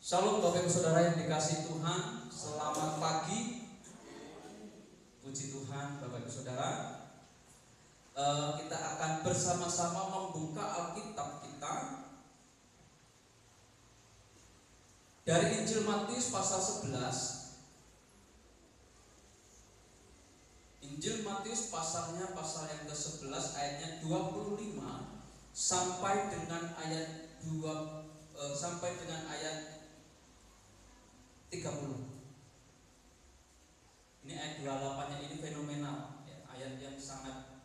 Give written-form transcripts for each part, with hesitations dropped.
Shalom Bapak Ibu Saudara yang dikasihi Tuhan, selamat pagi. Puji Tuhan Bapak Ibu Saudara. Kita akan bersama-sama membuka Alkitab kita dari Injil Matius pasal 11. Injil Matius pasalnya pasal yang ke-11 ayatnya 25 sampai dengan ayat 2 sampai dengan ayat 30. Ini ayat 28-nya ini fenomenal ya, ayat yang sangat,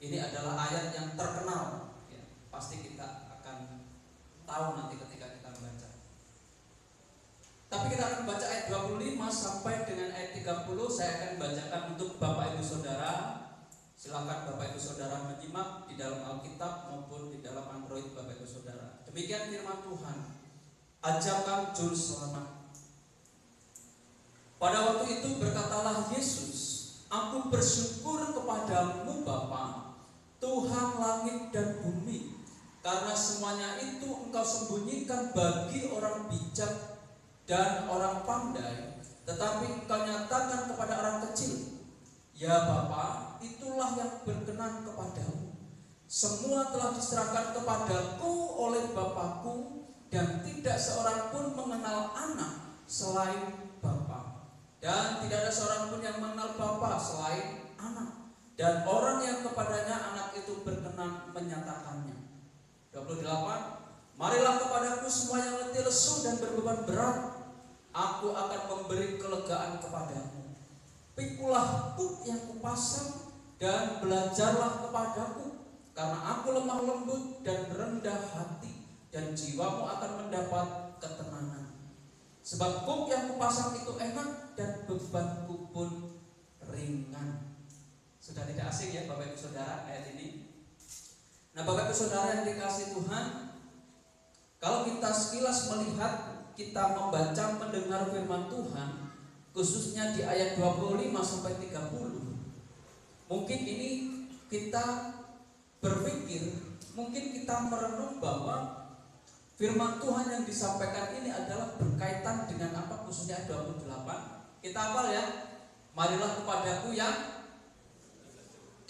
ini adalah ayat yang terkenal ya, pasti kita akan tahu nanti ketika kita membaca. Tapi kita akan baca ayat 25 sampai dengan ayat 30. Saya akan bacakan untuk Bapak Ibu Saudara. Silakan Bapak Ibu Saudara menyimak di dalam Alkitab maupun di dalam Android Bapak Ibu Saudara. Demikian firman Tuhan. Ajakan juru selamat. Pada waktu itu berkatalah Yesus, Aku bersyukur kepadamu Bapa, Tuhan langit dan bumi, karena semuanya itu Engkau sembunyikan bagi orang bijak dan orang pandai, tetapi Engkau nyatakan kepada orang kecil. Ya Bapa, itulah yang berkenan kepadamu. Semua telah diserahkan kepadaku oleh Bapakku, dan tidak seorang pun mengenal anak selain Bapa, dan tidak ada seorang pun yang mengenal Bapa selain anak, dan orang yang kepadanya anak itu berkenan menyatakannya. 28. Marilah kepadaku semua yang letih lesu dan berbeban berat, aku akan memberi kelegaan kepadamu. Pikulah kuk yang kupasang dan belajarlah kepadaku, karena aku lemah lembut dan rendah hati, dan jiwamu akan mendapat ketenangan. Sebab kuk yang kupasang itu enak dan bebanku pun ringan. Sudah tidak asing ya Bapak Ibu Saudara ayat ini. Nah Bapak Ibu Saudara yang dikasihi Tuhan, kalau kita sekilas melihat, kita membaca mendengar firman Tuhan, khususnya di ayat 25 sampai 30, mungkin ini kita berpikir, mungkin kita merenung bahwa firman Tuhan yang disampaikan ini adalah berkaitan dengan apa, khususnya 28. Kita hafal ya. Marilah kepadaku yang,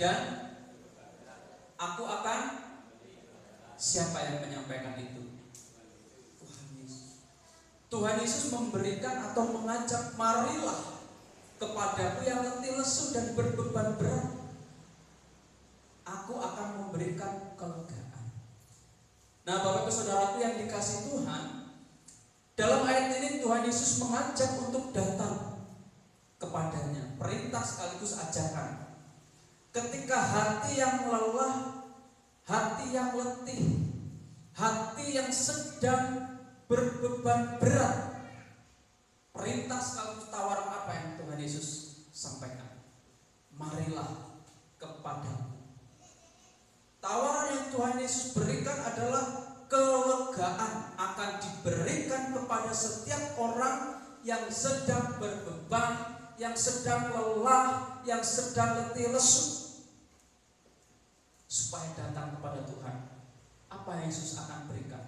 dan aku akan, siapa yang menyampaikan itu? Tuhan Yesus. Tuhan Yesus memberikan atau mengajak, marilah kepadaku yang letih lesu dan berbeban berat, aku akan memberikan kelegaan. Nah Bapak Ibu Saudaraku yang dikasihi Tuhan, dalam ayat ini Tuhan Yesus mengajak untuk datang kepadanya, perintah sekaligus ajakan. Ketika hati yang lelah, hati yang letih, hati yang sedang berbeban berat, perintah sekaligus tawaran apa yang Tuhan Yesus sampaikan? Marilah kepadaku. Tawaran yang Tuhan Yesus berikan adalah kelegaan akan diberikan kepada setiap orang yang sedang berbeban, yang sedang lelah, yang sedang letih lesu, supaya datang kepada Tuhan. Apa yang Yesus akan berikan?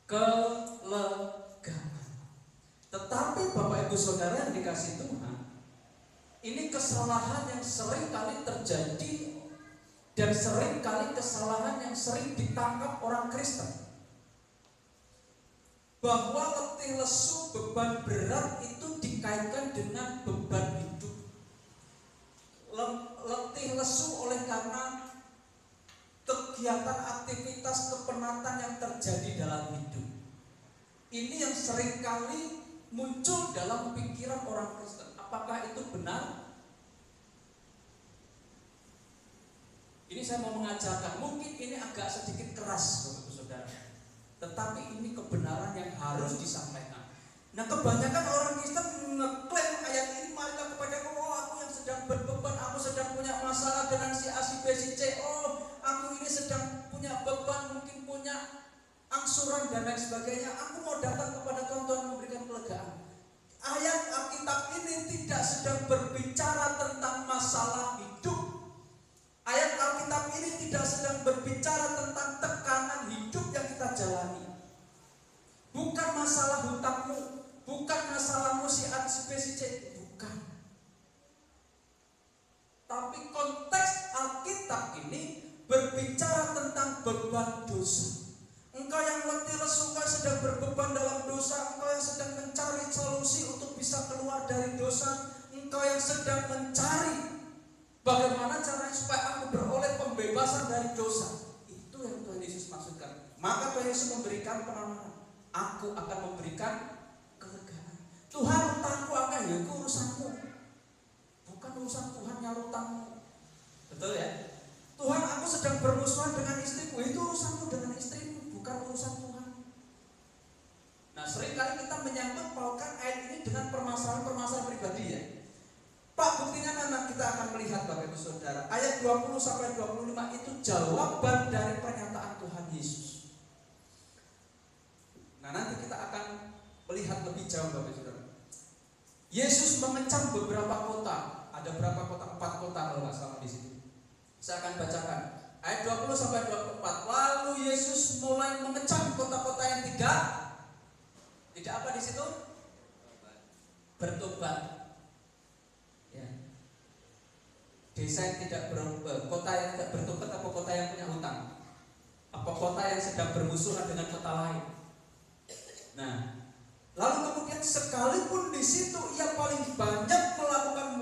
Kelegaan. Tetapi Bapak Ibu Saudara yang dikasihi Tuhan, ini kesalahan yang sering kali terjadi, dan seringkali kesalahan yang sering ditangkap orang Kristen, bahwa letih lesu, beban berat itu dikaitkan dengan beban hidup. Letih lesu oleh karena kegiatan aktivitas kepenatan yang terjadi dalam hidup. Ini yang seringkali muncul dalam pikiran orang Kristen. Apakah itu benar? Ini saya mau mengajarkan, mungkin ini agak sedikit keras Bapak Saudara, tetapi ini kebenaran yang harus disampaikan. Nah kebanyakan orang Kristen ngeklaim ayat ini, marilah kepadaku, oh aku yang sedang berbeban, aku sedang punya masalah dengan si A, si B, si C, oh aku ini sedang punya beban, mungkin punya angsuran dan lain sebagainya, aku mau datang kepada Tuhan, Tuhan memberikan kelegaan. Ayat Alkitab ini tidak sedang berbicara tentang masalah hidup. Ayat Alkitab ini tidak sedang berbicara tentang tekanan hidup yang kita jalani. bukan masalahmu si A, si B, si C, bukan. Tapi konteks Alkitab ini berbicara tentang beban dosa. Engkau yang letih lesu, engkau yang sedang berbeban dalam dosa, engkau yang sedang mencari solusi untuk bisa keluar dari dosa, engkau yang sedang mencari bagaimana caranya supaya aku beroleh pembebasan dari dosa. Itu yang Tuhan Yesus maksudkan. Maka Tuhan Yesus memberikan penawaran. Aku akan memberikan kelegaan. Tuhan, utangku akan, ya itu urusanmu. Bukan urusan Tuhan nyaur utangmu. Betul ya? Tuhan, aku sedang bermusuhan dengan istriku, itu urusanmu dengan istrimu, bukan urusan Tuhan. Nah, seringkali kita menyangkut pautkan ayat ini dengan permasalahan-permasalahan pribadi ya. Pak, buktinya mana? Kita akan melihat Bapak Ibu Saudara. Ayat 20 sampai 25 itu jawaban dari pernyataan Tuhan Yesus. Nah, nanti kita akan melihat lebih jauh Bapak Ibu Saudara. Yesus mengecam beberapa kota. Ada berapa kota? 4 kota kalau nggak salah di situ. Saya akan bacakan ayat 20 sampai 24. Lalu Yesus mulai mengecam kota-kota yang tidak apa di situ? Bertobat. Ya. Desa yang tidak kota yang tidak bertobat apa kota yang punya hutang? Apa kota yang sedang bermusuhan dengan kota lain? Nah, lalu kemudian sekalipun di situ ia paling banyak melakukan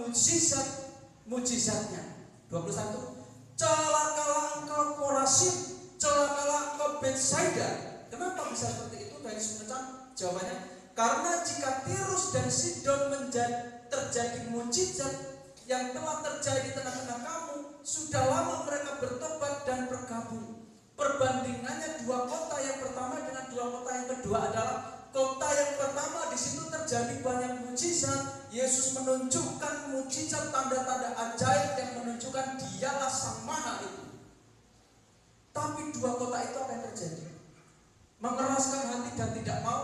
mujizatnya. 21. Celakalah engkau Korazin, celakalah engkau Betsaida. Kenapa bisa seperti itu? Dari semacam jawabannya, karena jika Tirus dan Sidon terjadi mujizat yang telah terjadi di tengah-tengah kamu, sudah lama mereka bertobat dan bergabung. Perbandingannya dua kota yang pertama dengan dua kota yang kedua adalah kota yang pertama di situ terjadi banyak mujizat. Yesus menunjukkan mujizat tanda-tanda ajaib yang menunjukkan dialah Sang Maha itu. Tapi dua kota itu apa yang terjadi? Mengeraskan hati dan tidak mau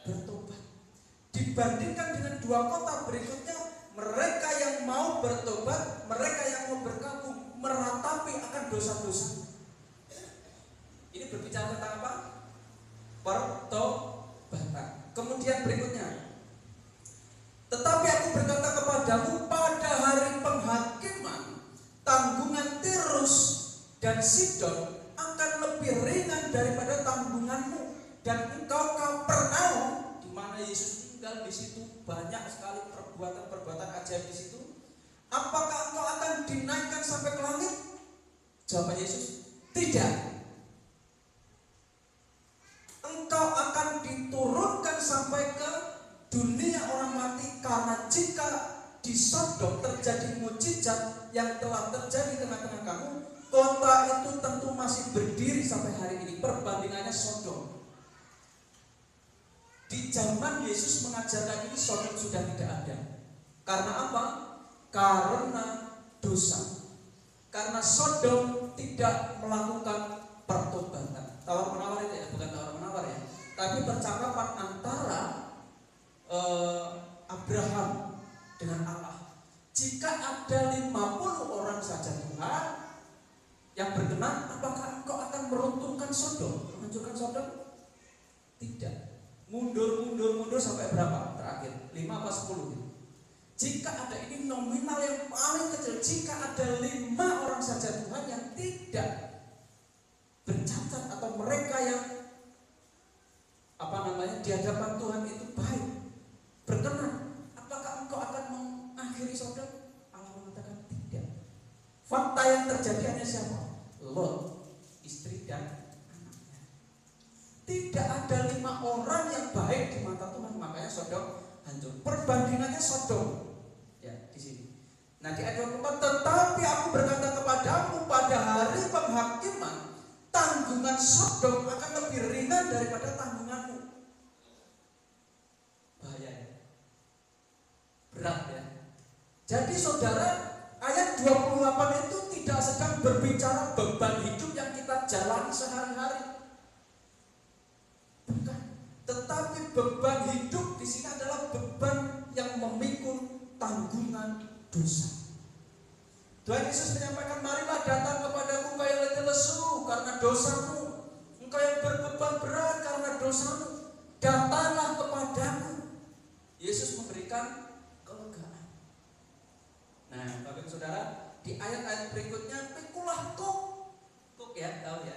bertobat. Dibandingkan dengan dua kota berikutnya, mereka yang mau bertobat, mereka yang mau bergabung, meratapi akan dosa-dosa. Ini berbicara tentang apa? Pertobatan. Kemudian berikutnya, tetapi aku berkata kepadamu, pada hari penghakiman tanggungan Tirus dan Sidon akan lebih ringan daripada tanggunganmu. Dan engkau Kapernaum, di mana Yesus tinggal di situ, banyak sekali perbuatan-perbuatan ajaib di situ. Apakah engkau akan dinaikkan sampai ke langit? Jawab Yesus, tidak. Engkau akan diturunkan sampai ke dunia orang mati, karena jika di Sodom terjadi mujizat yang telah terjadi di tengah-tengah kamu, kota itu tentu masih berdiri sampai hari ini. Perbandingannya Sodom. Di zaman Yesus mengajarkan ini, Sodom sudah tidak ada. Karena apa? Karena dosa. Karena Sodom tidak melakukan pertobatan. Tawar-menawar itu ya, bukan tawar-menawar ya, tapi percakapan antara Abraham dengan Allah. Jika ada 50 orang saja Tuhan yang berkenan, apakah engkau akan meruntuhkan Sodom, menghancurkan Sodom? Tidak. Mundur sampai berapa? Terakhir 5 apa 10? Jika ada, ini nominal yang paling kecil, jika ada 5 orang saja Tuhan yang tidak bercacat atau mereka yang di hadapan Tuhan itu baik, berkenan, apakah engkau akan mengakhiri Sodom? Allah mengatakan tidak. Fakta yang terjadi hanya siapa? Lot, istri dan anaknya. Tidak ada 5 orang yang baik di mata Tuhan, makanya Sodom hancur. Perbandingannya Sodom ya di sini. Nah di ayat 24, tetapi aku berkata kepadamu, pada hari penghakiman tanggungan Sodom akan lebih ringan daripada tanggunganmu. Bahaya ya, berat ya. Jadi saudara, ayat 28 itu tidak sedang berbicara beban hidup yang kita jalani sehari-hari, bukan. Tetapi beban hidup di sini adalah beban yang memikul tanggungan dosa. Tuhan Yesus menyampaikan, marilah datang kepadaku engkau yang letih lesu karena dosamu, engkau yang berbeban berat karena dosamu, datanglah kepadaku. Yesus memberikan kelegaan. Nah, Bapak Ibu Saudara, di ayat-ayat berikutnya pikulah kuk ya, tahu ya,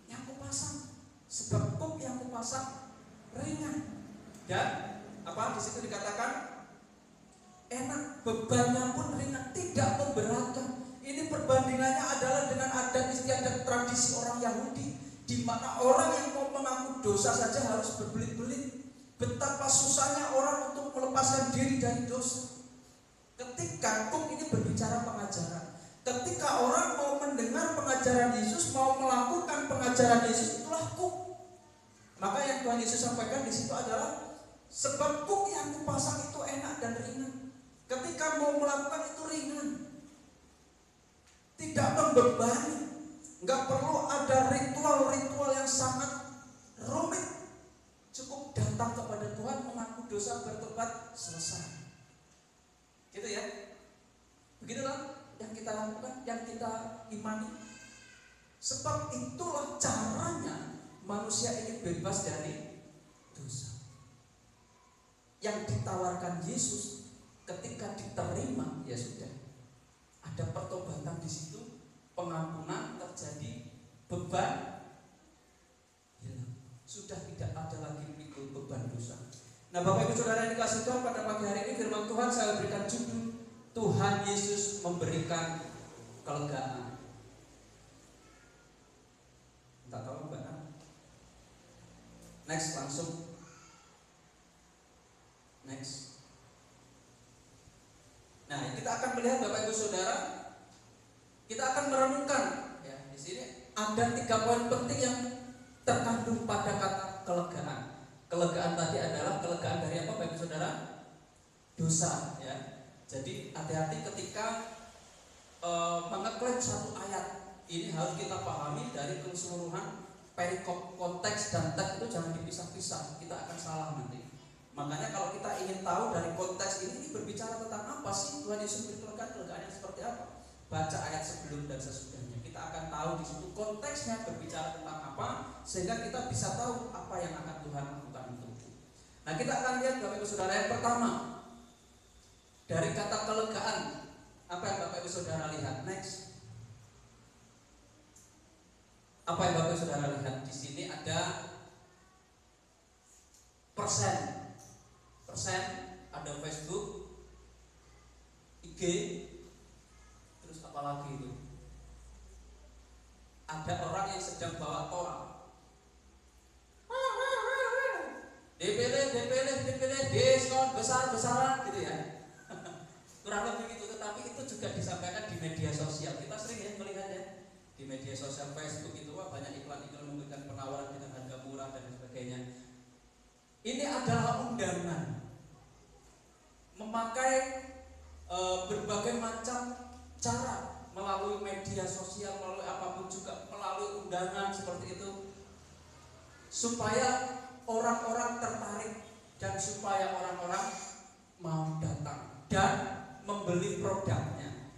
yang kupasang, sebab kuk yang kupasang ringan dan apa di situ dikatakan enak, bebannya pun ringan, tidak memberatkan. Ini perbandingannya adalah dengan adat istiadat tradisi orang Yahudi, di mana orang yang mau mengaku dosa saja harus berbelit-belit. Betapa susahnya orang untuk melepaskan diri dari dosa. Ketika kuk ini berbicara pengajaran, ketika orang mau mendengar pengajaran Yesus, mau melakukan pengajaran Yesus, itulah kuk. Maka yang Tuhan Yesus sampaikan di situ adalah sebab kuk yang kupasang itu enak dan ringan. Ketika mau melakukan itu ringan, tidak membebani, nggak perlu ada ritual-ritual yang sangat rumit. Cukup datang kepada Tuhan, mengaku dosa, bertobat, selesai. Gitu ya. Begitulah yang kita lakukan, yang kita imani. Sebab itulah caranya manusia ini bebas dari dosa. Yang ditawarkan Yesus ketika diterima, ya sudah. Ada pertobatan di situ, pengampunan terjadi, beban hilang. Sudah tidak ada lagi pikul beban dosa. Nah, Bapak Ibu Saudara yang dikasih Tuhan, pada pagi hari ini firman Tuhan saya berikan judul Tuhan Yesus memberikan kelegaan. Tak tahu Mbak? Next, langsung. Next. Nah, kita akan melihat Bapak Ibu Saudara, kita akan merenungkan ya, di sini ada 3 poin penting yang terkandung pada kata kelegaan. Kelegaan tadi adalah kelegaan dari apa Bapak Ibu Saudara? Dosa ya. Jadi hati-hati ketika mengeklaim satu ayat. Ini harus kita pahami dari keseluruhan perikop, konteks dan teks itu jangan dipisah-pisah. Kita akan salah nanti. Makanya kalau kita ingin tahu dari konteks ini berbicara tentang apa sih Tuhan Yesus memberikan kelegaan yang seperti apa? Baca ayat sebelum dan sesudahnya. Kita akan tahu di situ konteksnya berbicara tentang apa, sehingga kita bisa tahu apa yang akan Tuhan lakukan itu. Nah, kita akan lihat Bapak Ibu Saudara yang pertama dari kata kelegaan. Apa yang Bapak Ibu Saudara lihat? Next. Apa yang Bapak Ibu Saudara lihat? Di sini ada persen, ada Facebook, IG, terus apa lagi itu? Ada orang yang sedang bawa toa. DPD, diskon besar-besaran gitu ya. Kurang lebih gitu, tetapi itu juga disampaikan di media sosial. Kita sering ya melihatnya di media sosial Facebook itu banyak iklan-iklan memberikan penawaran dengan harga murah dan sebagainya. Ini adalah undangan memakai berbagai macam cara melalui media sosial, melalui apapun juga, melalui undangan seperti itu, supaya orang-orang tertarik dan supaya orang-orang mau datang dan membeli produknya.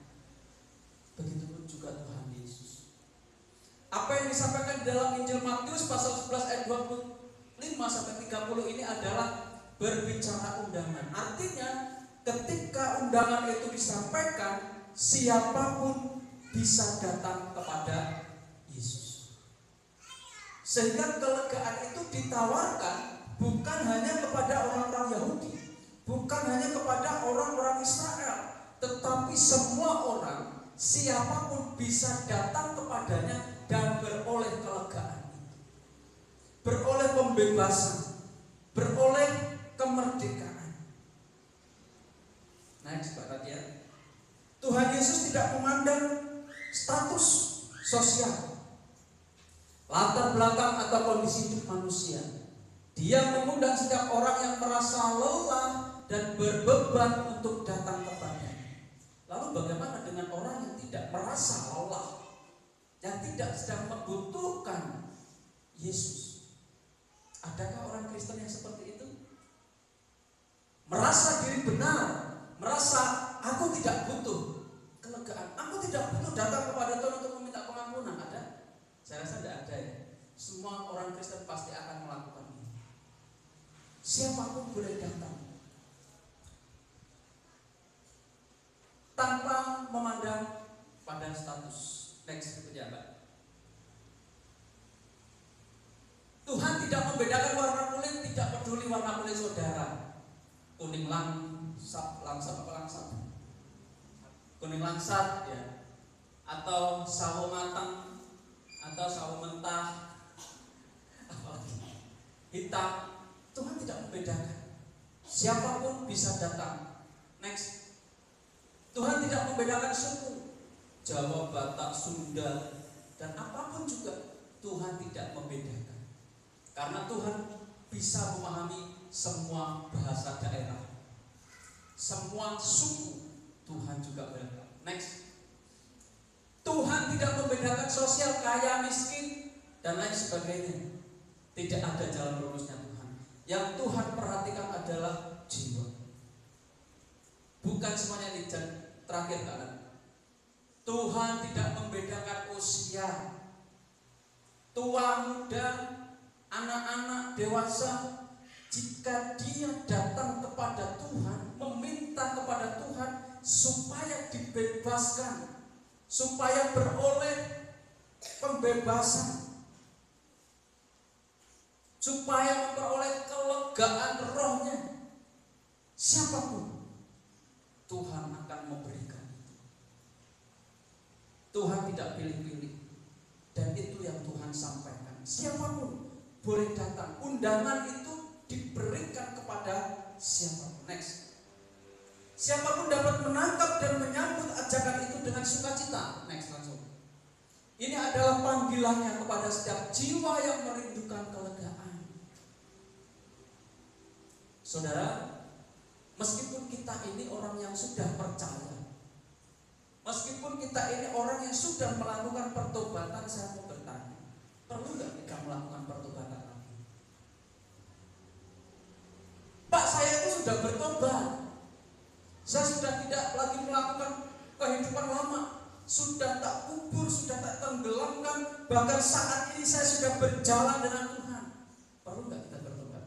Begitupun juga Tuhan Yesus. Apa yang disampaikan di dalam Injil Matius pasal 11 ayat 25 sampai 30 ini adalah berbicara undangan. Artinya ketika undangan itu disampaikan, siapapun bisa datang kepada Yesus. Sehingga kelegaan itu ditawarkan bukan hanya kepada orang-orang Yahudi, bukan hanya kepada orang-orang Israel, tetapi semua orang, siapapun bisa datang kepadanya dan beroleh kelegaan itu, beroleh pembebasan, beroleh kemerdekaan. Next, Pak Radia. Tuhan Yesus tidak memandang status sosial, latar belakang atau kondisi hidup manusia. Dia mengundang setiap orang yang merasa lelah dan berbeban untuk datang kepadanya. Lalu bagaimana dengan orang yang tidak merasa lelah, yang tidak sedang membutuhkan Yesus? Adakah orang Kristen yang seperti itu? Merasa diri benar, merasa aku tidak butuh kelegaan, aku tidak butuh datang kepada Tuhan untuk meminta pengampunan. Ada? Saya rasa tidak ada ya. Semua orang Kristen pasti akan melakukan ini. Siapapun boleh datang. Next berikutnya Mbak. Tuhan tidak membedakan warna kulit, tidak peduli warna kulit saudara. Kuning langsat apa langsat? Kuning langsat ya. Atau sawo matang atau sawo mentah, apalagi hitam. Tuhan tidak membedakan. Siapapun bisa datang. Next. Tuhan tidak membedakan suku, Jawa, Batak, Sunda, dan apapun juga Tuhan tidak membedakan. Karena Tuhan bisa memahami semua bahasa daerah, semua suku. Tuhan juga beragam. Next. Tuhan tidak membedakan sosial, kaya, miskin, dan lain sebagainya. Tidak ada jalan lurusnya Tuhan. Yang Tuhan perhatikan adalah jiwa. Bukan semuanya lijan. Terakhir kan, Tuhan tidak membedakan usia, tua, muda, anak-anak, dewasa. Jika dia datang kepada Tuhan, meminta kepada Tuhan supaya dibebaskan, supaya beroleh pembebasan, supaya memperoleh kelegaan rohnya, siapapun Tuhan akan memberikan itu. Tuhan tidak pilih-pilih, dan itu yang Tuhan sampaikan. Siapapun boleh datang. Undangan itu diberikan kepada siapapun. Next. Siapapun dapat menangkap dan menyambut ajakan itu dengan sukacita. Next langsung. Ini adalah panggilannya kepada setiap jiwa yang merindukan kelegaan. Saudara, meskipun kita ini orang yang sudah percaya, meskipun kita ini orang yang sudah melakukan pertobatan, saya mau bertanya, perlu nggak kita melakukan pertobatan lagi? Pak, saya itu sudah bertobat, saya sudah tidak lagi melakukan kehidupan lama, sudah tak kubur, sudah tak tenggelamkan, bahkan saat ini saya sudah berjalan dengan Tuhan. Perlu nggak kita bertobat?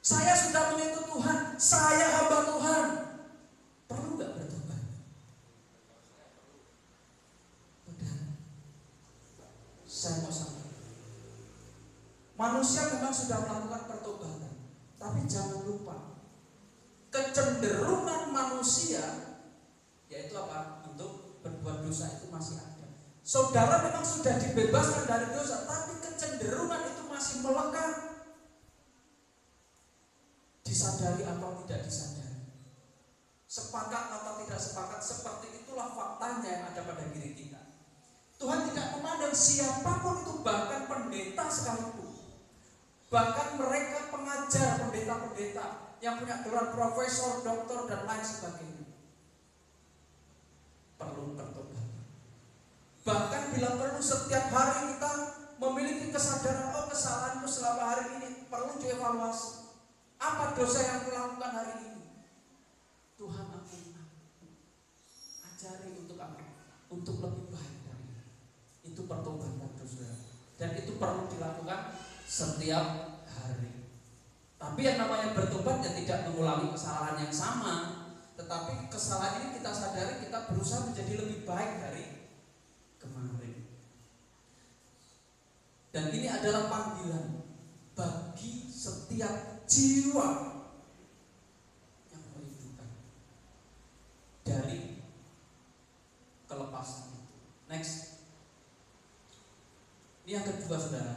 Saya sudah mengikut Tuhan, saya hamba Tuhan. Perlu nggak bertobat? Udah. Saya mau sampaikan. Manusia memang sudah melakukan pertobatan, tapi jangan lupa kecenderungan manusia, yaitu apa? Untuk berbuat dosa itu masih ada. Saudara memang sudah dibebaskan dari dosa, tapi kecenderungan itu masih melekat. Disadari atau tidak disadari, sepakat atau tidak sepakat, seperti itulah faktanya yang ada pada diri kita. Tuhan tidak memandang siapapun itu, bahkan pendeta sekalipun, bahkan mereka pengajar, pendeta-pendeta yang punya gelar profesor, doktor, dan lain sebagainya, perlu bertobat. Bahkan bila perlu setiap hari kita memiliki kesadaran, oh kesalahanku selama hari ini perlu dievaluasi. Apa dosa yang kulakukan hari ini? Tuhan ampuni aku. Ajari untuk apa? Untuk lebih baik dari ini. Itu pertobatan dosa. Dan itu perlu dilakukan setiap hari. Tapi yang namanya bertobat ya tidak mengulangi kesalahan yang sama, tetapi kesalahan ini kita sadari, kita berusaha menjadi lebih baik dari kemarin. Dan ini adalah panggilan bagi setiap jiwa yang merindukan dari kelepasan itu. Next. Ini yang kedua, saudara.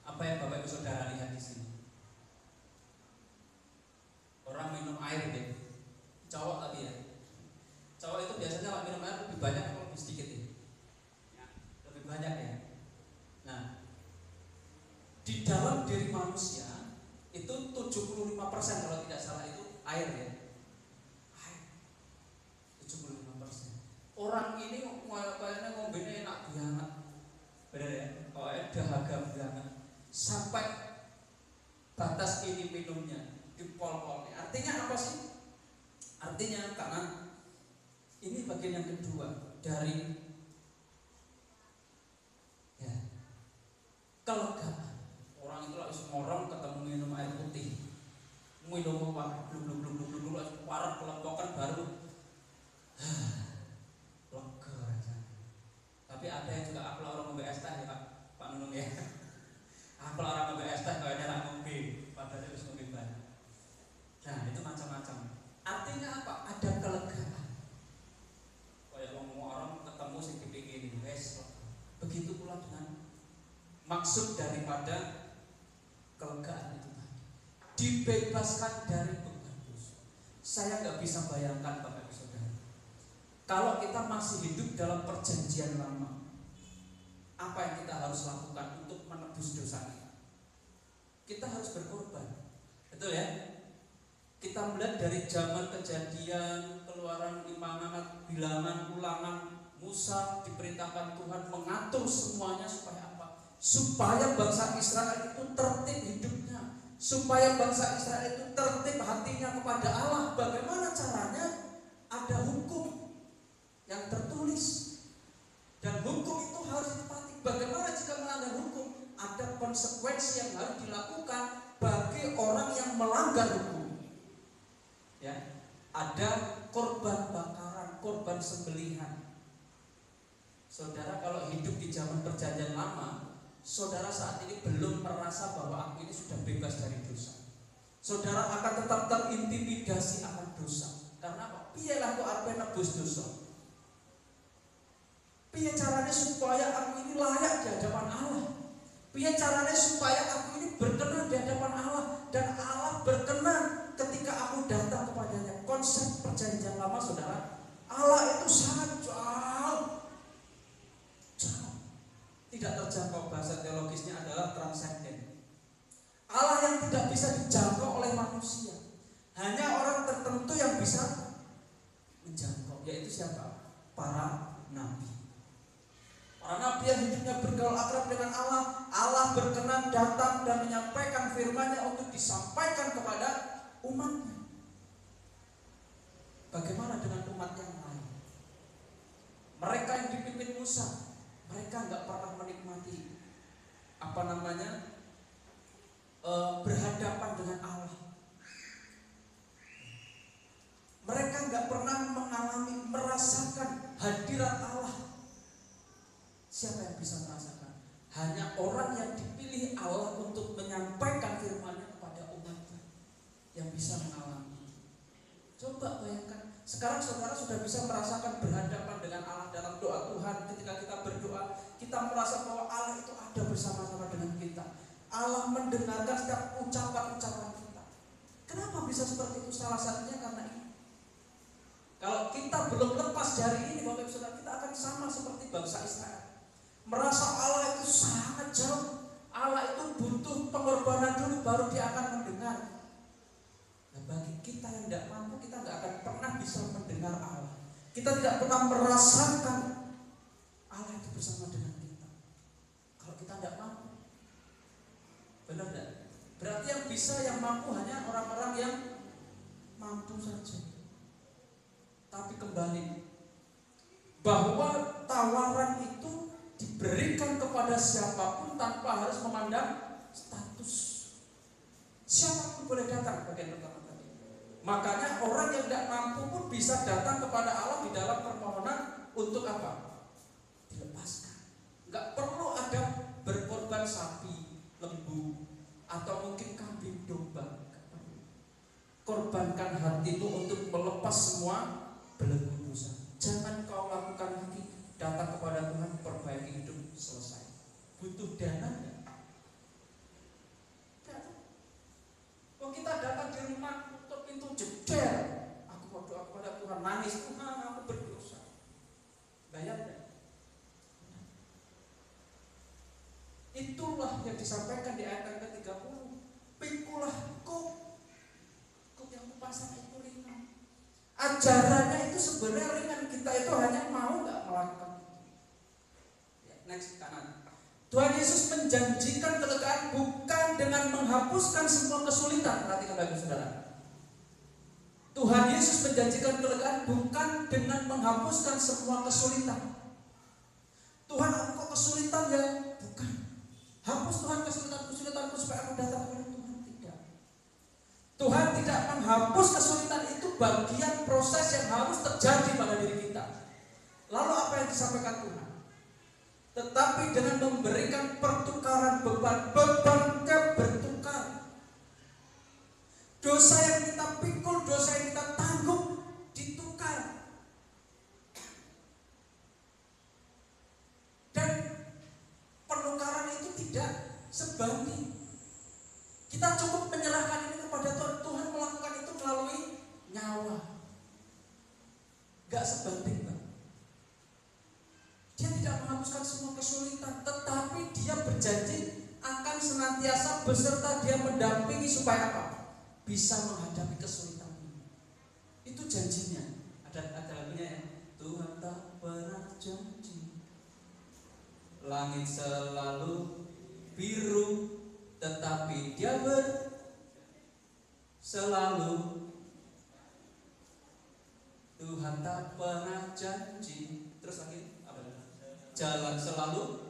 Apa yang Bapak Ibu Saudara lihat di sini? Orang minum air deh. Cowok tadi ya. Cowok itu biasanya kalau minum air lebih banyak atau lebih sedikit ya? Lebih banyak ya. Nah, di dalam diri manusia itu 75% kalau tidak salah itu air ya. Air. 75%. Orang ini kayaknya ngombene enak banget. Benar ya? Kayaknya dahaga banget. Sampai batas ini minumnya dipol-polnya. Artinya apa sih? Artinya karena ini bagian yang kedua dari ya, kelegaan. Orang itu harus ngorong ketemu minum air putih, minum apa? Blub warna kelompokan baru ngomong ya. Apa orang ngombe es teh kayaknya ra ngombe, padahal wis ngombe banyak. Nah, itu macam-macam. Artinya apa? Ada kelegaan. Kayak orang ketemu sing dipikiri wis. Begitu pula dengan maksud daripada kelegaan itu tadi. Dibebaskan dari beban dosa. Saya nggak bisa bayangkan Bapak Ibu Saudara. Kalau kita masih hidup dalam perjanjian lama, apa yang kita harus lakukan untuk menebus dosa kita? Kita harus berkorban, betul ya? Kita melihat dari zaman Kejadian, Keluaran, Imamat, Bilangan, Ulangan, Musa diperintahkan Tuhan mengatur semuanya supaya apa? Supaya bangsa Israel itu tertib hidupnya, supaya bangsa Israel itu tertib hatinya kepada Allah. Bagaimana caranya? Ada hukum yang tertulis. Dan hukum itu harus dipatuhi. Bagaimana jika melanggar hukum? Ada konsekuensi yang harus dilakukan bagi orang yang melanggar hukum. Ya, ada korban bakaran, korban sembelihan. Saudara kalau hidup di zaman perjanjian lama, saudara saat ini belum merasa bahwa aku ini sudah bebas dari dosa. Saudara akan tetap terintimidasi akan dosa. Karena apa? Piyelah kok arep nebus dosa. Piye caranya supaya aku ini layak di hadapan Allah? Piye caranya supaya aku ini berkenan di hadapan Allah dan Allah berkenan ketika aku datang kepadanya? Konsep perjanjian lama, saudara, Allah itu sangat jauh, tidak terjangkau. Bahasa teologisnya adalah transenden. Allah yang tidak bisa dijangkau oleh manusia. Hanya orang tertentu yang bisa menjangkau, yaitu siapa? Para nabi. Para nabi yang hidupnya bergaul akrab dengan Allah, Allah berkenan datang dan menyampaikan firman-Nya untuk disampaikan kepada umatnya. Bagaimana dengan umat yang lain? Mereka yang dipimpin Musa, mereka nggak pernah menikmati berhadapan dengan Allah. Mereka nggak pernah merasakan hadirat Allah. Siapa yang bisa merasakan? Hanya orang yang dipilih Allah untuk menyampaikan firman-Nya kepada umatnya yang bisa mengalami. Coba bayangkan, sekarang saudara sudah bisa merasakan berhadapan dengan Allah dalam doa Tuhan. Ketika kita berdoa, kita merasa bahwa Allah itu ada bersama-sama dengan kita. Allah mendengarkan setiap ucapan-ucapan kita. Kenapa bisa seperti itu? Salah satunya karena ini. Kalau kita belum lepas dari ini, Bapak Ibu Saudara, kita akan sama seperti bangsa Israel. Merasa Allah itu sangat jauh. Allah itu butuh pengorbanan dulu baru Dia akan mendengar. Nah, bagi kita yang tidak mampu, kita tidak akan pernah bisa mendengar Allah. Kita tidak pernah merasakan Allah itu bersama dengan kita. Kalau kita tidak mampu, benar tidak? Berarti yang bisa, yang mampu hanya orang-orang yang mampu saja. Tapi kembali, bahwa tawaran itu diberikan kepada siapapun tanpa harus memandang status. Siapapun boleh datang, bagian pertama tadi. Makanya orang yang tidak mampu pun bisa datang kepada Allah di dalam permohonan untuk apa? Dilepaskan. Enggak perlu ada berkorban sapi, lembu, atau mungkin kambing domba. Korbankan hatimu untuk melepas semua belenggu dosa. Jangan kau lakukan lagi. Datang kepada Tuhan, perbaiki hidup, selesai. Butuh dana enggak? Kalau kita datang di rumah, tutup pintu, jeder, aku mau doa kepada Tuhan, nangis, Tuhan aku berdosa. Bayar enggak? Itulah yang disampaikan di ayat yang ke-30. Pikulah kuk yang kupasang itu ringan. Ajarannya itu sebenarnya ringan, kita itu hanya mau nggak melakukan. Next, kanan. Tuhan Yesus menjanjikan kelegaan bukan dengan menghapuskan semua kesulitan. Perhatikan Bapak Saudara. Tuhan Yesus menjanjikan kelegaan bukan dengan menghapuskan semua kesulitan. Tuhan, aku kok kesulitan ya? Bukan. Hapus Tuhan kesulitanku supaya aku datang kepada Tuhan. Tidak. Tuhan tidak menghapus kesulitan, itu bagian proses yang harus terjadi pada diri kita. Lalu apa yang disampaikan Tuhan? tetapi dengan memberikan pertukaran beban. Bebannya bertukar. Dosa yang kita pikul, dosa yang kita tanggung ditukar. Dan penukaran itu tidak sebanding. Kita cukup menyerahkan ini kepada Tuhan. Tuhan melakukan itu melalui nyawa. Gak sebanding, Bang. Dia tidak menghapuskan semua kesulitan, tetapi dia berjanji akan senantiasa beserta dia mendampingi supaya apa? Bisa menghadapi kesulitan ini. Itu janjinya. Ada lagunya ya. Tuhan tak pernah janji langit selalu biru, tetapi dia selalu. Tuhan tak pernah janji. Terus lagi apa? Jalan selalu,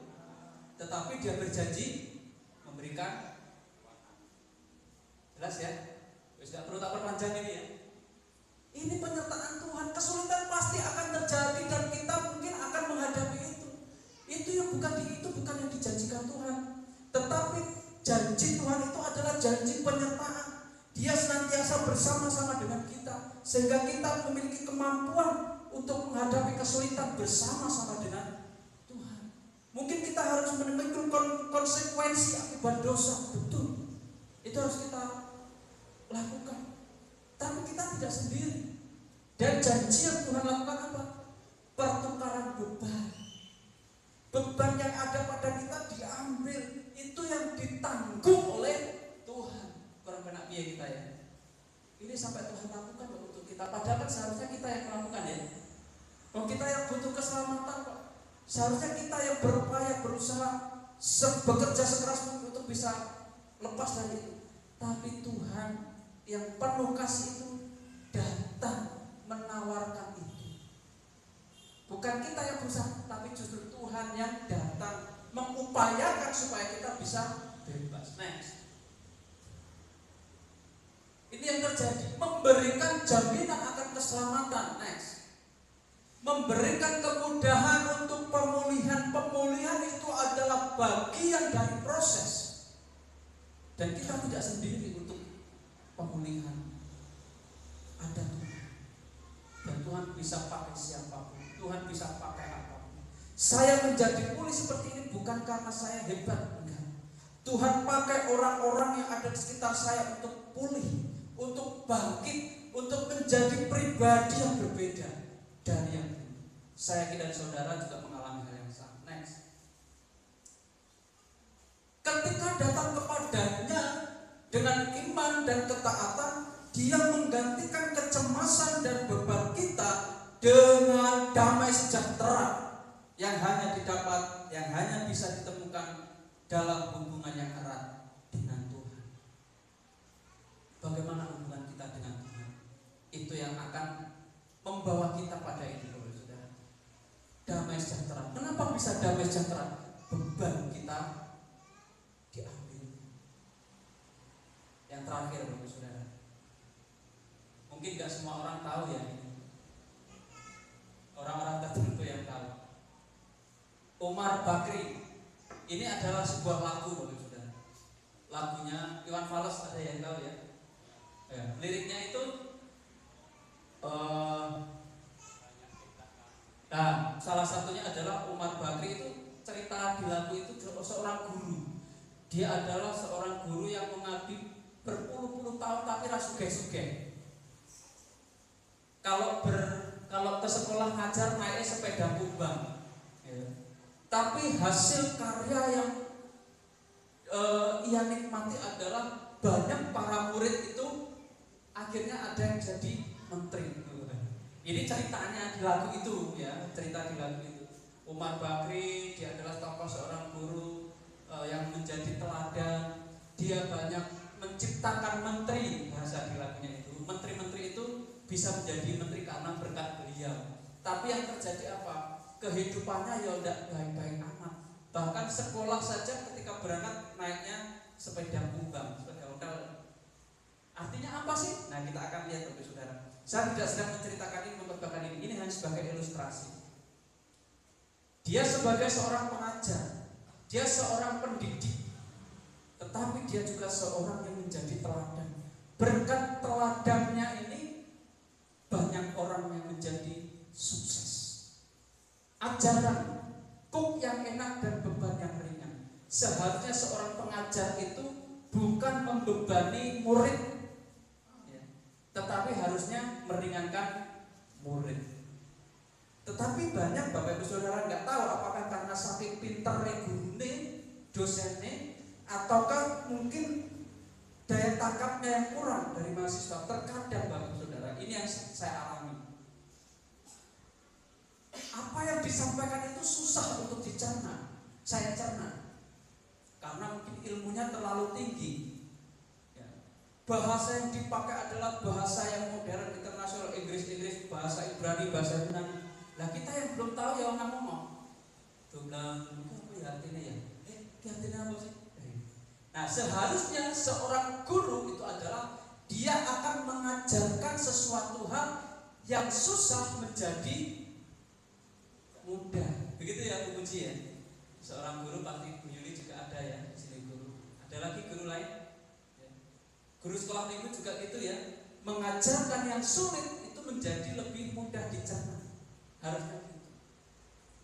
tetapi dia berjanji memberikan. Jelas ya? Wis gak perlu tak perpanjang ini ya. Ini penyertaan Tuhan. Kesulitan pasti akan terjadi dan kita mungkin akan menghadapi itu. Itu yang bukan yang dijanjikan Tuhan. Tetapi janji Tuhan itu adalah janji penyertaan. Dia senantiasa bersama-sama dengan kita, sehingga kita memiliki kemampuan untuk menghadapi kesulitan bersama-sama dengan Tuhan. Mungkin kita harus menemui konsekuensi akibat dosa, betul. Itu harus kita lakukan. Tapi kita tidak sendiri. Dan janji yang Tuhan lakukan apa? Pertukaran beban. Beban yang ada pada kita diambil. Itu yang ditanggung oleh Tuhan. Kurang benak biaya kita ya. Ini sampai Tuhan lakukan untuk kita. Padahal kan seharusnya kita yang melakukan ya. Kalau kita yang butuh keselamatan Pak, seharusnya kita yang berupaya, berusaha, bekerja sekeras mungkin untuk bisa lepas dari itu. Tapi Tuhan yang penuh kasih itu datang menawarkan itu. Bukan kita yang berusaha, tapi justru Tuhan yang datang mengupayakan supaya kita bisa bebas. Next. Ini yang terjadi, memberikan jaminan akan keselamatan. Next. Memberikan kemudahan untuk pemulihan. Pemulihan itu adalah bagian dari proses. Dan kita tidak sendiri untuk pemulihan. Ada Tuhan. Dan Tuhan bisa pakai siapapun. Tuhan bisa pakai apapun. Saya menjadi pulih seperti ini bukan karena saya hebat, enggak. Tuhan pakai orang-orang yang ada di sekitar saya untuk pulih, untuk bangkit, untuk menjadi pribadi yang berbeda dari yang dulu. Saya dan saudara juga mengalami hal yang sama. Next. Ketika datang kepadanya dengan iman dan ketaatan, Dia menggantikan kecemasan dan beban kita dengan damai sejahtera yang hanya bisa ditemukan dalam hubungan yang erat dengan Tuhan. Bagaimana hubungan kita dengan Tuhan? Itu yang akan membawa kita pada ini, saudara. Damai sejahtera. Kenapa bisa damai sejahtera? Beban kita diambil. Yang terakhir, saudara. Mungkin gak semua orang tahu ya ini. Orang-orang tertentu yang tahu. Omar Bakri. Ini adalah sebuah lagu, saudara. Lagunya Iwan Fals, ada yang tahu ya? Ya, liriknya itu salah satunya adalah Omar Bakri itu cerita di lagu itu seorang guru. Dia adalah seorang guru yang mengabdi berpuluh-puluh tahun tapi rasugeh-sugeh. Kalau ke sekolah ngajar naik sepeda kumbang, ya. Tapi hasil karya yang ia nikmati adalah banyak para murid itu akhirnya ada yang jadi menteri. Ini ceritanya di lagu itu ya, cerita di lagu itu. Omar Bakri, dia adalah tokoh seorang guru yang menjadi teladan. Dia banyak menciptakan menteri, bahasa di lagunya itu. Menteri-menteri itu bisa menjadi menteri karena berkat beliau. Tapi yang terjadi apa? Kehidupannya ya tidak baik-baik amat. Bahkan sekolah saja ketika berangkat naiknya sepeda kumbang, sepeda modal. Artinya apa sih? Nah, kita akan lihat Bapak Saudara. Saya tidak sedang menceritakan ini, memperbakan ini hanya sebagai ilustrasi. Dia sebagai seorang pengajar, dia seorang pendidik, tetapi dia juga seorang yang menjadi teladan. Berkat teladannya ini banyak orang yang menjadi sukses. Ajaran kuk yang enak dan beban yang ringan. Seharusnya seorang pengajar itu bukan membebani murid, ya, tetapi harusnya meringankan murid. Tetapi banyak Bapak Ibu Saudara nggak tahu apakah karena saking pintarnya gurune, dosennya, ataukah mungkin daya tangkapnya yang kurang dari mahasiswa. Terkadang Bapak Ibu Saudara, ini yang saya alami. Apa yang disampaikan itu susah untuk dicerna. Saya cerna karena mungkin ilmunya terlalu tinggi, ya. Bahasa yang dipakai adalah bahasa yang modern, internasional, Inggris, bahasa Ibrani, bahasa Yunani. Nah kita yang belum tahu ya orang ngomong bilang, apa ya artinya ya? Artinya apa sih? Nah seharusnya seorang guru itu adalah dia akan mengajarkan sesuatu hal yang susah menjadi mudah. Begitu ya Bu Puji ya. Seorang guru, pasti Bu Yuli juga ada ya di sini guru. Ada lagi guru lain? Ya. Guru sekolah minggu juga gitu ya. Mengajarkan yang sulit itu menjadi lebih mudah dicerna. Harusnya gitu.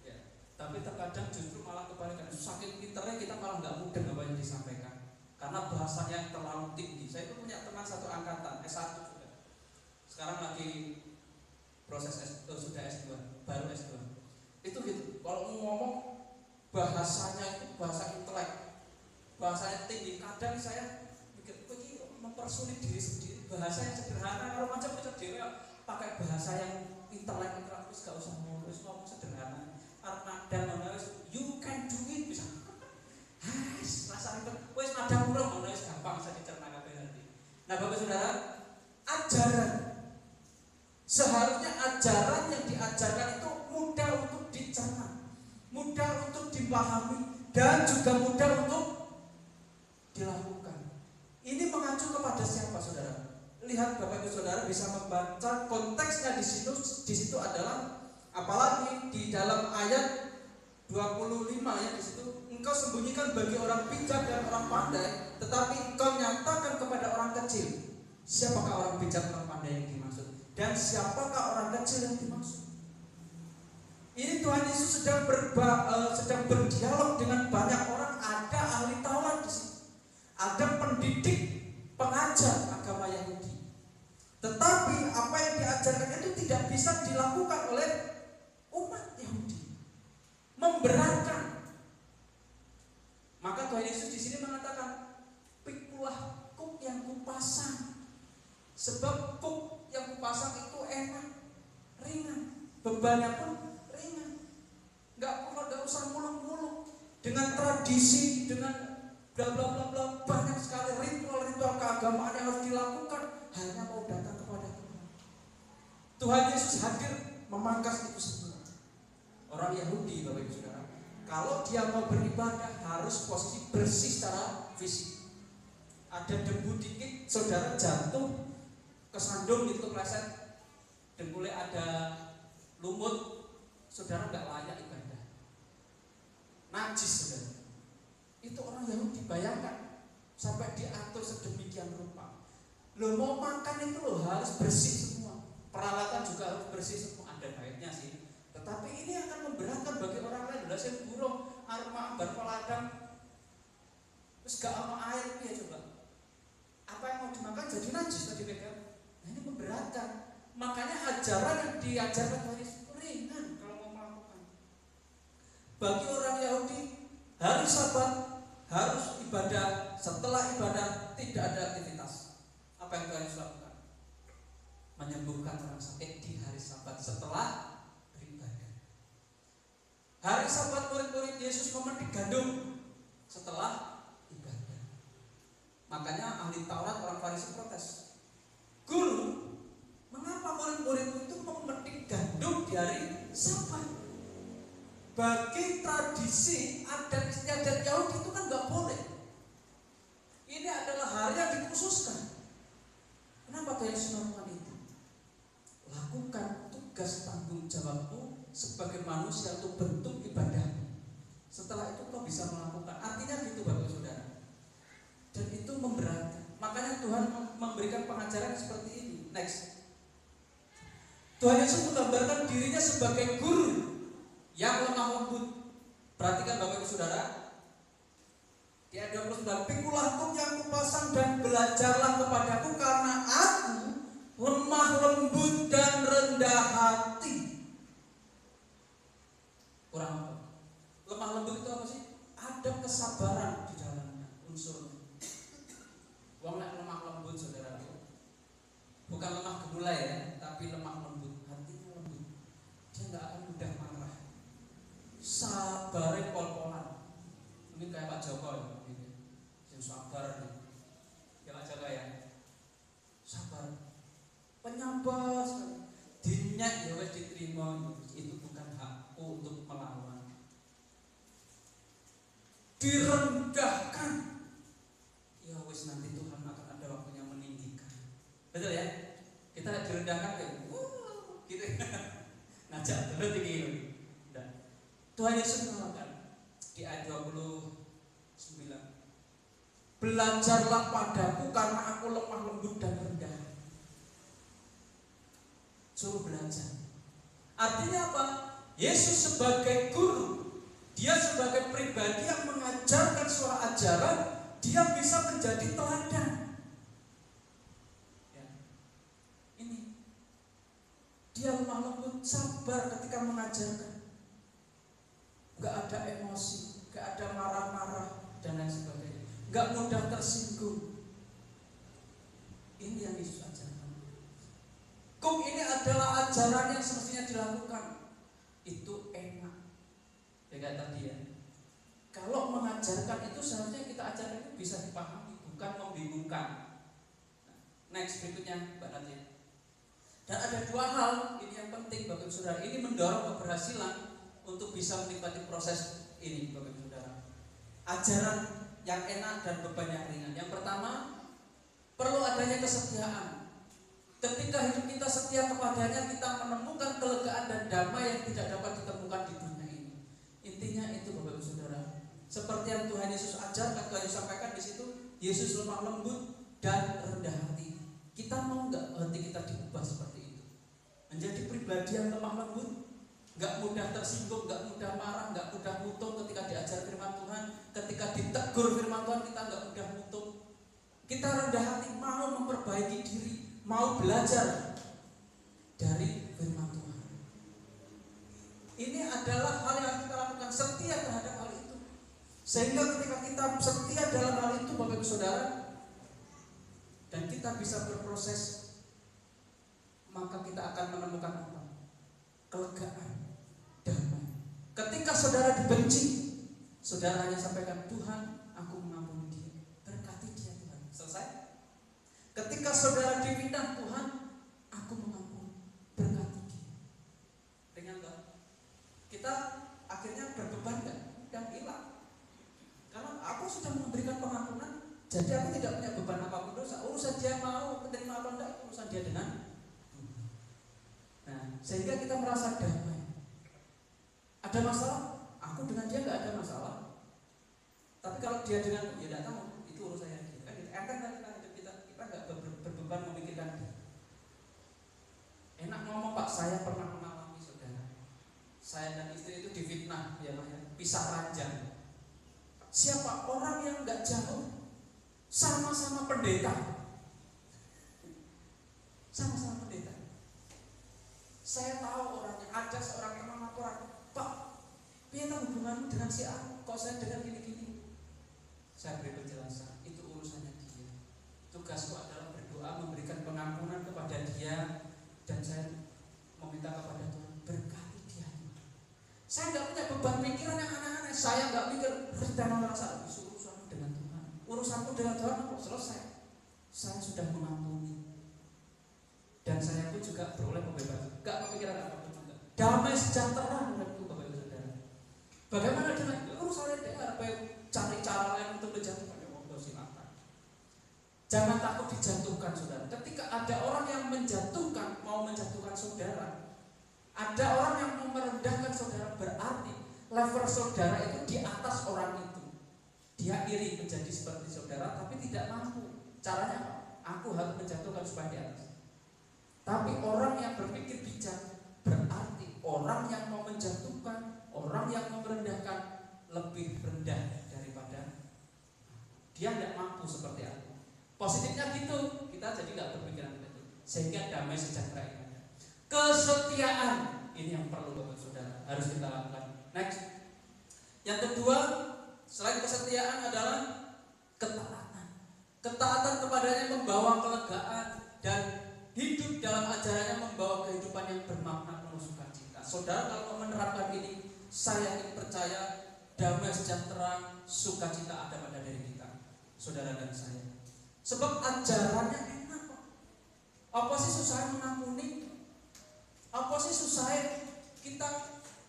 Ya. Tapi terkadang justru malah kebalikan. Saking pinternya kita malah nggak mudah apa yang disampaikan. Karena bahasanya terlalu tinggi. Saya itu punya teman satu angkatan S1 juga. Sekarang lagi proses sudah S2, baru S2. Itu gitu. Kalau ngomong bahasanya itu bahasa intelek, bahasanya tinggi. Kadang saya mikir, begini mempersulit diri sendiri. Bahasa yang sederhana, kalau macam-macam dia pakai bahasa yang intelek, terus gak usah ngomong sederhana. Armadan menulis, you can do it bisa. Rasa ribet, wes madang urung menulis gampang bisa dicerna kabeh nanti. Nah Bapak Saudara, ajaran seharusnya ajaran yang diajarkan itu mudah untuk dicerna, mudah untuk dipahami, dan juga mudah untuk dilakukan. Ini mengacu kepada siapa Saudara? Lihat Bapak Ibu Saudara bisa membaca konteksnya di situ adalah apalagi di dalam ayat 25 ya di situ, engkau sembunyikan bagi orang bijak dan orang pandai, tetapi engkau nyatakan kepada orang kecil. Siapakah orang bijak dan orang pandai yang dimaksud? Dan siapakah orang kecil yang dimaksud? Ini Tuhan Yesus sedang berdialog dengan banyak orang. Ada ahli Taurat di sini, ada pendidik, pengajar agama Yahudi. Tetapi apa yang diajarkan itu tidak bisa dilakukan oleh umat Yahudi. Memberatkan. Maka Tuhan Yesus di sini mengatakan, pikulah kuk yang kupasang. Sebab kuk yang kupasang itu enak, ringan, bebannya pun ringan. Nggak usah muluk-muluk dengan tradisi, dengan bla bla bla bla, banyak sekali ritual-ritual keagamaan yang harus dilakukan. Hanya mau datang kepada Tuhan. Tuhan Yesus hadir memangkas itu semua. Orang Yahudi Bapak Ibu Saudara, kalau dia mau beribadah harus posisi bersih secara fisik. Ada debu dikit saudara jatuh kesandung gitu, kepleset, dengkulnya ada lumut, saudara nggak layak ibadah, najis saudara. Itu orang Yahudi, bayangkan sampai diatur sedemikian rupa. Lo mau makan itu lo harus bersih semua, peralatan juga harus bersih semua. Ada baiknya sih, tetapi ini akan memberatkan bagi orang lain. Udah saya burung arma berpeladang terus gak sama air ya coba. Apa yang mau dimakan jadi najis tadi pegang. Nah ini memberatkan. Makanya ajaran yang diajarkan Tuhan Yesus ringan kalau mau melakukan. Bagi orang Yahudi hari Sabat harus ibadah. Setelah ibadah tidak ada aktivitas. Apa yang Tuhan Yesus lakukan? Menyembuhkan orang sakit di hari Sabat setelah beribadah. Hari Sabat murid-murid Yesus memetik gandum setelah ibadah. Makanya ahli Taurat, orang Farisi protes. Guru, mengapa murid-murid itu memetik gandum di hari Sabat? Bagi tradisi adat istiadat Yahudi itu kan nggak boleh. Ini adalah hari yang dikhususkan. Kenapa Tuhan Yesus melakukan itu? Lakukan tugas tanggung jawabmu sebagai manusia untuk bentuk ibadah Tuhan memberikan pengajaran seperti ini. Next. Tuhan Yesus menggambarkan dirinya sebagai guru yang lemah lembut. Perhatikan Bapak Ibu Saudara. Di ayat 29, pikulah kuk yang kupasang dan belajarlah kepadaku karena aku lemah lembut dan rendah hati. Kurang apa? Lemah lembut itu apa sih? Ada kesabaran di dalamnya, unsurnya. Wong nek lemah lembut saudara, bukan lemah gemulai ya, tapi lemah lembut, hatinya lembut. Dia nggak akan mudah marah. Sabarnya pol-polan. Mungkin kayak Pak Joko ya, gitu. Yang sabar nih. Ya Pak Joko ya. Sabar. Penyabar sekali. Dinyak ya wes diterima, itu bukan hakku untuk melawan. Direndahkan. Ya wes nanti Tuhan akan ada waktunya meninggikan. Betul ya? Kita direndahkan kayak gitu. Ngajak terus begini. Tuhan Yesus mengatakan di ayat 29, belajarlah padaku karena aku lemah lembut dan rendah. Suruh belajar. Artinya apa? Yesus sebagai guru, dia sebagai pribadi yang mengajarkan suara ajaran, dia bisa menjadi teladan. Ya. Ini dia lemah lembut, sabar ketika mengajarkan. Gak ada emosi, gak ada marah-marah dan lain sebagainya. Gak mudah tersinggung. Ini yang Yesus ajarkan. Kuk ini adalah ajaran yang semestinya dilakukan. Itu enak. Ya kayak tadi ya. Kalau mengajarkan itu seharusnya kita ajarkan itu bisa dipahami, bukan membingungkan. Next berikutnya Mbak Nadia. Dan ada dua hal ini yang penting Bapak Ibu Saudara. Ini mendorong keberhasilan untuk bisa menikmati proses ini Bapak Ibu Saudara. Ajaran yang enak dan beban yang ringan. Yang pertama, perlu adanya kesetiaan. Ketika hidup kita setia kepadanya, kita menemukan kelegaan dan damai yang tidak dapat ditemukan di dunia ini. Intinya itu Bapak Ibu Saudara. Seperti yang Tuhan Yesus ajarkan, Tuhan Yesus sampaikan di situ, Yesus lemah lembut dan rendah hati. Kita mau nggak hati kita diubah seperti itu? Menjadi pribadi yang lemah lembut, gak mudah tersinggung, gak mudah marah, gak mudah mutung ketika diajar firman Tuhan. Ketika ditegur firman Tuhan kita gak mudah mutung. Kita rendah hati, mau memperbaiki diri, mau belajar dari firman Tuhan. Ini adalah hal yang harus kita lakukan, setia terhadap hal itu. Sehingga ketika kita setia dalam hal itu Bapak Ibu Saudara, dan kita bisa berproses, maka kita akan menemukan apa? Kelegaan, damai. Ketika saudara dibenci, saudara hanya sampaikan, Tuhan, aku mengampuni dia, berkati dia Tuhan. Selesai. Ketika saudara difitnah, Tuhan, aku mengampuni, berkati dia. Ringan tak? Kita akhirnya berbeban kan? Dan hilang. Karena aku sudah memberikan pengampunan, jadi aku tidak punya beban apapun dosa. Urusan dia mau menerima atau tidak, urusan dia dengan. Nah, sehingga kita merasa damai. Ada masalah? Aku dengan dia nggak ada masalah. Tapi kalau dia dengan, ya tidak tahu, itu urusannya dia. Kan enteng kan kita nggak berbeban memikirkan dia. Enak ngomong Pak, saya pernah mengalami saudara. Saya dan istri itu difitnah, ya Pak ya, pisah ranjang. Siapa orang yang nggak jauh, sama-sama pendeta, sama-sama pendeta. Saya tahu orangnya, ada seorang yang melaporkan, Pak, bagaimana hubunganmu dengan si A? Kok saya dengar gini-gini? Saya beri penjelasan, itu urusannya dia. Tugasku adalah berdoa, memberikan pengampunan kepada dia, dan saya meminta kepada Tuhan, berkati dia. Saya nggak punya beban pikiran yang aneh-aneh. Saya nggak mikir rencana merasa urusanmu dengan Tuhan. Urusanku dengan Tuhan kok selesai. Saya sudah mengampuni. Dan saya pun juga beroleh pembebasan. Gak kepikiran apapun juga. Damai sejahtera menurutku Bapak Ibu Saudara. Bagaimana dengan urusan DPR? Cari cara lain untuk menjatuhkan ya, silakan. Jangan takut dijatuhkan saudara. Ketika ada orang yang menjatuhkan, mau menjatuhkan saudara, ada orang yang mau merendahkan saudara, berarti level saudara itu di atas orang itu. Dia iri menjadi seperti saudara, tapi tidak mampu. Caranya apa? aku harus menjatuhkan supaya di atas. Tapi orang yang berpikir bijak berarti orang yang mau menjatuhkan, orang yang mau merendahkan lebih rendah daripada dia tidak mampu seperti aku. Positifnya gitu, kita jadi nggak berpikiran begitu. Sehingga damai sejahtera ini ada. Kesetiaan ini yang perlu Bapak Saudara harus kita lakukan. Next, yang kedua selain kesetiaan adalah ketaatan. Ketaatan kepadanya membawa kelegaan dan hidup dalam ajarannya membawa kehidupan yang bermakna penuh sukacita. Saudara kalau menerapkan ini, saya ingin percaya damai sejahtera, sukacita ada pada diri kita, saudara dan saya. Sebab ajarannya enak kok. Apa sih susahnya mengampuni? Apa sih susahnya kita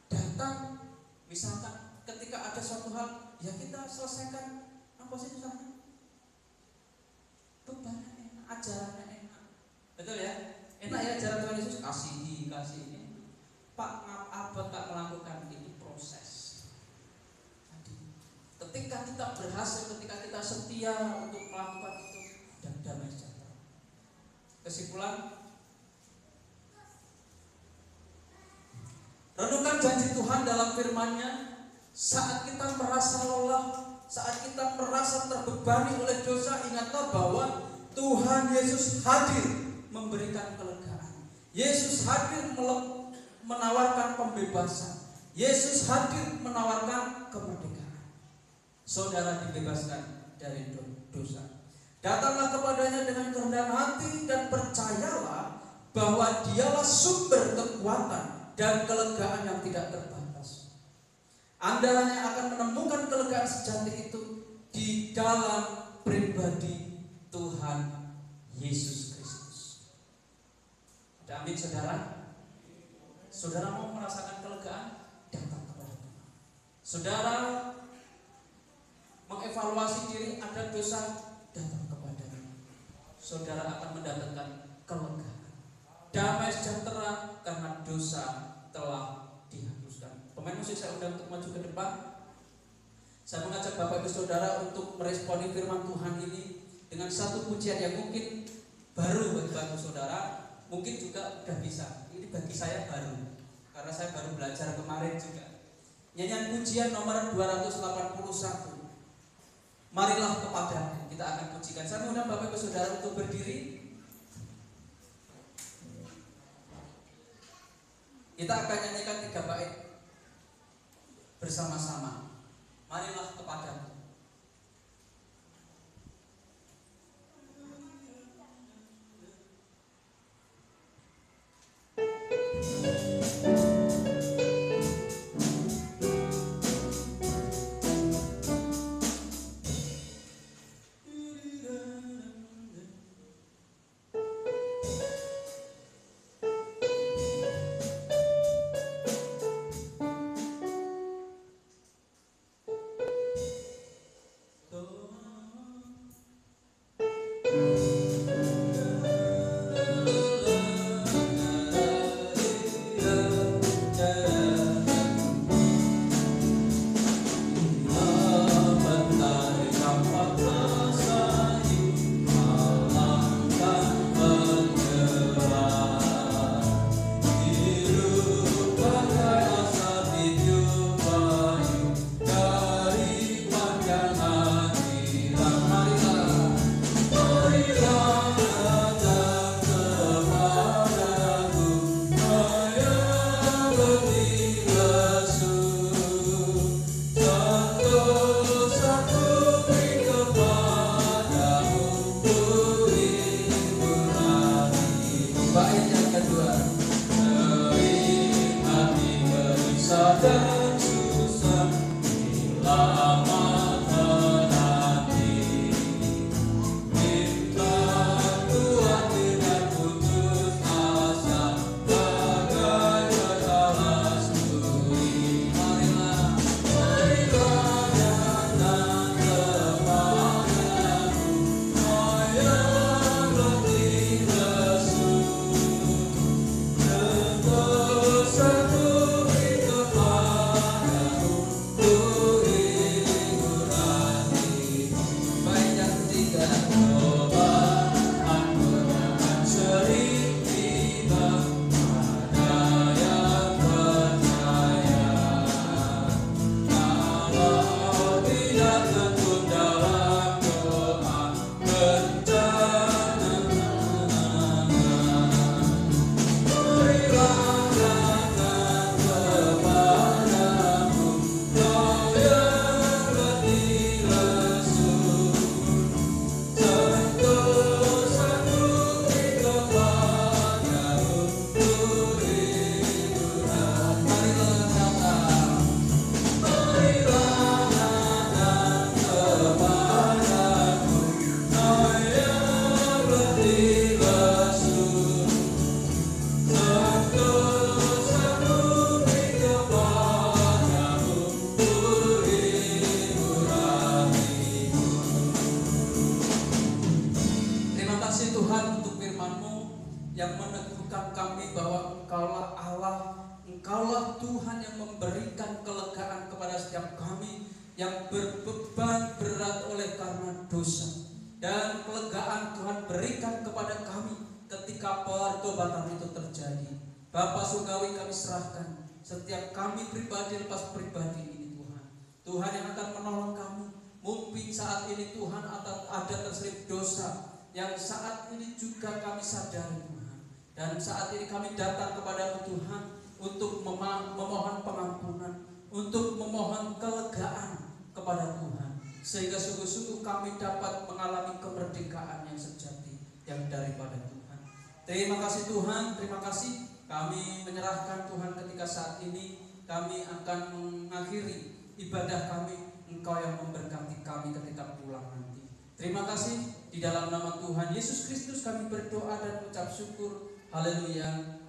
datang, misalkan ketika ada suatu hal, ya kita selesaikan. Apa sih susahnya? Bebannya enak, ajarannya enak. Betul ya? Enak ya ajaran Tuhan Yesus, kasihi ini. Pak, maaf abad tak melakukan ini proses. Ketika kita berhasil, ketika kita setia untuk melakukan itu, dan damai sejahtera. Kesimpulan, renungkan janji Tuhan dalam firman-Nya. Saat kita merasa lelah, saat kita merasa terbebani oleh dosa, ingatlah bahwa Tuhan Yesus hadir memberikan kelegaan. Yesus hadir menawarkan pembebasan. Yesus hadir menawarkan kemerdekaan. Saudara dibebaskan dari dosa. Datanglah kepadanya dengan kerendahan hati dan percayalah bahwa Dialah sumber kekuatan dan kelegaan yang tidak terbatas. Anda hanya akan menemukan kelegaan sejati itu di dalam pribadi Tuhan Yesus Kristus. Ada amin saudara? Saudara mau merasakan kelegaan? Datang kepada Tuhan. Saudara mengevaluasi diri, ada dosa, datang kepada-Nya. Saudara akan mendapatkan kelegaan, damai sejahtera karena dosa telah dihapuskan. Pemain musik saya undang untuk maju ke depan. Saya mengajak Bapak Ibu Saudara untuk meresponi firman Tuhan ini dengan satu pujian yang mungkin baru bagi Bapak Ibu Saudara, mungkin juga sudah bisa. Ini bagi saya baru, karena saya baru belajar kemarin juga. Nyanyian pujian nomor 281. Marilah kepada, kita akan pujikan. Saya mengundang Bapak Ibu Saudara untuk berdiri. Kita akan nyanyikan 3 bait bersama-sama. Marilah kepadamu. kepada kami ketika pertobatan itu terjadi. Bapa Surgawi, kami serahkan setiap kami pribadi lepas pribadi ini Tuhan. Tuhan yang akan menolong kami. Mungkin saat ini Tuhan ada terselip dosa yang saat ini juga kami sadari Tuhan. Dan saat ini kami datang kepada Tuhan untuk memohon pengampunan, untuk memohon kelegaan kepada Tuhan, sehingga sungguh-sungguh kami dapat mengalami kemerdekaan yang sejati yang daripada Tuhan. Terima kasih Tuhan, terima kasih. Kami menyerahkan Tuhan ketika saat ini kami akan mengakhiri ibadah kami. Engkau yang memberkati kami ketika pulang nanti. Terima kasih, di dalam nama Tuhan Yesus Kristus kami berdoa dan mengucap syukur. Haleluya.